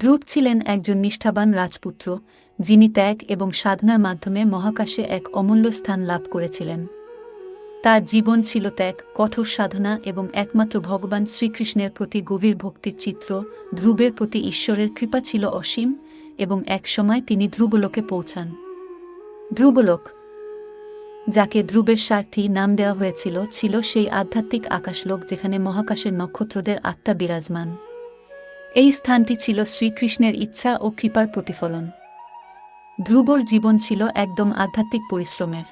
ধ্রুব ছিলেন একজন নিষ্ঠাবান রাজপুত্র, যিনি ত্যাগ এবং সাধনার মাধ্যমে মহাকাশে এক অমূল্য স্থান লাভ করেছিলেন। তার জীবন ছিল ত্যাগ, কঠোর সাধনা এবং একমাত্র ভগবান শ্রীকৃষ্ণের প্রতি গভীর ভক্তির চিত্র। ধ্রুবের প্রতি ঈশ্বরের কৃপা ছিল অসীম, এবং একসময় তিনি ধ্রুবলোকে পৌঁছান। ধ্রুবলোক, যাকে ধ্রুবের সারথি নাম দেওয়া হয়েছিল, ছিল সেই আধ্যাত্মিক আকাশলোক যেখানে মহাকাশের নক্ষত্রদের আত্মা বিরাজমান। এই স্থানটি ছিল শ্রীকৃষ্ণের ইচ্ছা ও কৃপার প্রতিফলন। ধ্রুবর জীবন ছিল একদম আধ্যাত্মিক পরিশ্রমের।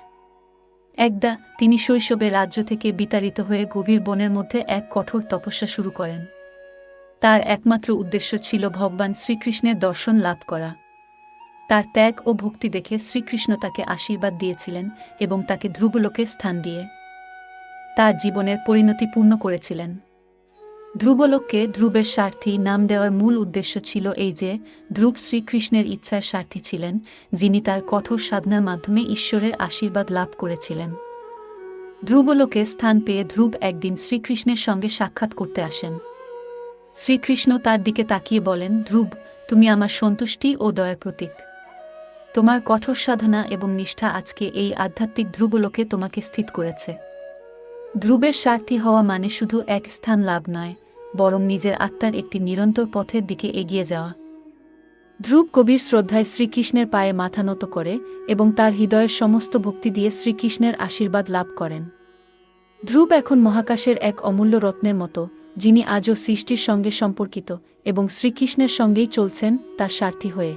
একদা তিনি শৈশবে রাজ্য থেকে বিতাড়িত হয়ে গভীর বনের মধ্যে এক কঠোর তপস্যা শুরু করেন। তার একমাত্র উদ্দেশ্য ছিল ভগবান শ্রীকৃষ্ণের দর্শন লাভ করা। তার ত্যাগ ও ভক্তি দেখে শ্রীকৃষ্ণ তাকে আশীর্বাদ দিয়েছিলেন এবং তাকে ধ্রুবলোকে স্থান দিয়ে তার জীবনের পরিণতি পূর্ণ করেছিলেন। ধ্রুবলোককে ধ্রুবের সারথি নাম দেওয়ার মূল উদ্দেশ্য ছিল এই যে, ধ্রুব শ্রীকৃষ্ণের ইচ্ছার সারথি ছিলেন, যিনি তার কঠোর সাধনার মাধ্যমে ঈশ্বরের আশীর্বাদ লাভ করেছিলেন। ধ্রুবলোকে স্থান পেয়ে ধ্রুব একদিন শ্রীকৃষ্ণের সঙ্গে সাক্ষাৎ করতে আসেন। শ্রীকৃষ্ণ তার দিকে তাকিয়ে বলেন, ধ্রুব, তুমি আমার সন্তুষ্টি ও দয়ার প্রতীক। তোমার কঠোর সাধনা এবং নিষ্ঠা আজকে এই আধ্যাত্মিক ধ্রুবলোকে তোমাকে স্থিত করেছে। ধ্রুবের সারথি হওয়া মানে শুধু এক স্থান লাভ নয়, বরং নিজের আত্মার একটি নিরন্তর পথের দিকে এগিয়ে যাওয়া। ধ্রুব গভীর শ্রদ্ধায় শ্রীকৃষ্ণের পায়ে মাথা নত করে এবং তার হৃদয়ের সমস্ত ভক্তি দিয়ে শ্রীকৃষ্ণের আশীর্বাদ লাভ করেন। ধ্রুব এখন মহাকাশের এক অমূল্য রত্নের মতো, যিনি আজও সৃষ্টির সঙ্গে সম্পর্কিত এবং শ্রীকৃষ্ণের সঙ্গেই চলছেন তার সারথি হয়ে।